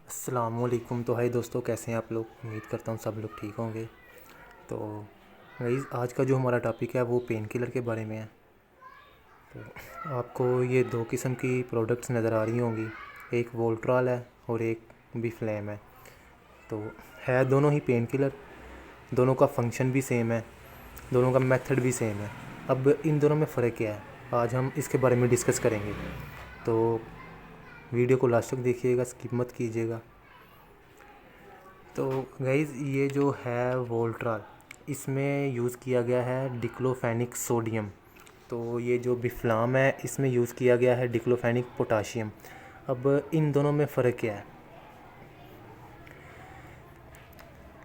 अस्सलामुअलैकुम। तो हाय दोस्तों, कैसे हैं आप लोग? उम्मीद करता हूँ सब लोग ठीक होंगे। तो गाइस, आज का जो हमारा टॉपिक है वो पेन किलर के बारे में है। तो आपको ये दो किस्म की प्रोडक्ट्स नज़र आ रही होंगी, एक वोल्ट्रॉल है और एक बिफ्लेम है। तो है दोनों ही पेन किलर, दोनों का फंक्शन भी सेम है, दोनों का मेथड भी सेम है। अब इन दोनों में फ़र्क क्या है, आज हम इसके बारे में डिस्कस करेंगे। तो वीडियो को लास्ट तक देखिएगा, स्किप मत कीजिएगा। तो गाइज़, ये जो है वोल्ट्रॉल, इसमें यूज़ किया गया है डिक्लोफेनिक सोडियम। तो ये जो बिफ्लाम है, इसमें यूज़ किया गया है डिक्लोफेनिक पोटाशियम। अब इन दोनों में फ़र्क क्या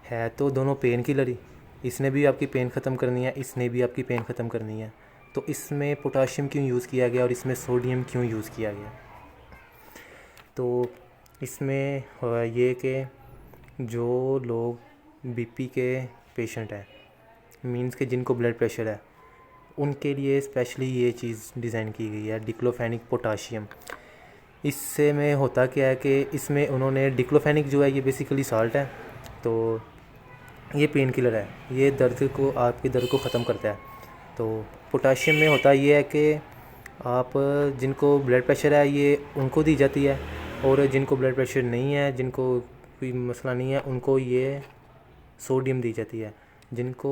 है तो दोनों पेन किलर ही। इसने भी आपकी पेन ख़त्म करनी है, इसने भी आपकी पेन ख़त्म करनी है। तो इसमें पोटाशियम क्यों यूज़ किया गया और इसमें सोडियम क्यों यूज़ किया गया? तो इसमें ये कि जो लोग बीपी के पेशेंट हैं, मींस के जिनको ब्लड प्रेशर है, उनके लिए स्पेशली ये चीज़ डिज़ाइन की गई है डिक्लोफेनिक पोटाशियम। इससे में होता क्या है कि इसमें उन्होंने डिक्लोफेनिक जो है ये बेसिकली साल्ट है, तो ये पेन किलर है, ये दर्द को, आपके दर्द को ख़त्म करता है। तो पोटाशियम में होता ये है कि आप जिनको ब्लड प्रेशर है ये उनको दी जाती है, और जिनको ब्लड प्रेशर नहीं है, जिनको कोई मसला नहीं है, उनको ये सोडियम दी जाती है। जिनको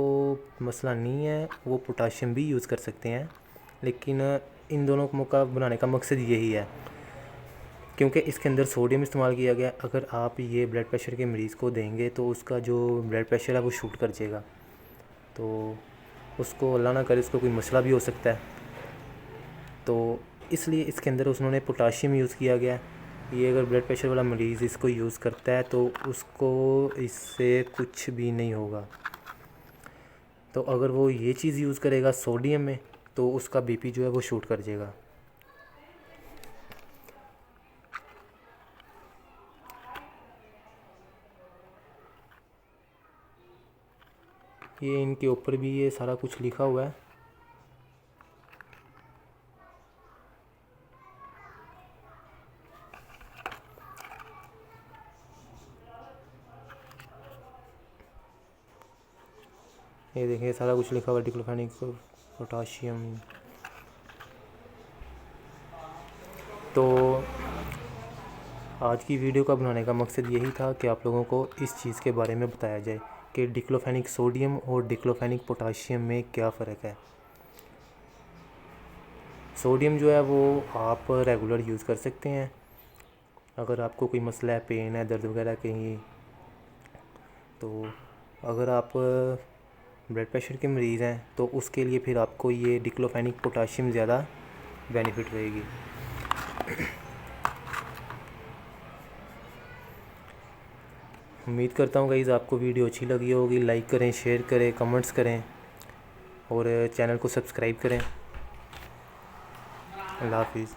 मसला नहीं है वो पोटाशियम भी यूज़ कर सकते हैं, लेकिन इन दोनों का बनाने का मकसद यही है क्योंकि इसके अंदर सोडियम इस्तेमाल किया गया। अगर आप ये ब्लड प्रेशर के मरीज़ को देंगे तो उसका जो ब्लड प्रेशर है वो शूट कर जाएगा, तो उसको अल्लाह ना करे उसको कोई मसला भी हो सकता है। तो इसलिए इसके अंदर उन्होंने पोटाशियम यूज़ किया गया। ये अगर ब्लड प्रेशर वाला मरीज़ इसको यूज़ करता है तो उसको इससे कुछ भी नहीं होगा। तो अगर वो ये चीज़ यूज़ करेगा सोडियम में तो उसका बीपी जो है वो शूट कर जाएगा। ये इनके ऊपर भी ये सारा कुछ लिखा हुआ है। ये देखिए सारा कुछ लिखा हुआ है डिक्लोफेनिक पोटाशियम। तो आज की वीडियो का बनाने का मकसद यही था कि आप लोगों को इस चीज़ के बारे में बताया जाए कि डिक्लोफेनिक सोडियम और डिक्लोफेनिक पोटाशियम में क्या फ़र्क है। सोडियम जो है वो आप रेगुलर यूज़ कर सकते हैं अगर आपको कोई मसला है, पेन है, दर्द वगैरह कहीं। तो अगर आप ब्लड प्रेशर के मरीज़ हैं तो उसके लिए फिर आपको ये डिक्लोफेनिक पोटाशियम ज़्यादा बेनिफिट रहेगी। उम्मीद करता हूँ गाइज़ आपको वीडियो अच्छी लगी होगी। लाइक करें, शेयर करें, कमेंट्स करें और चैनल को सब्सक्राइब करें। अल्लाह हाफिज़।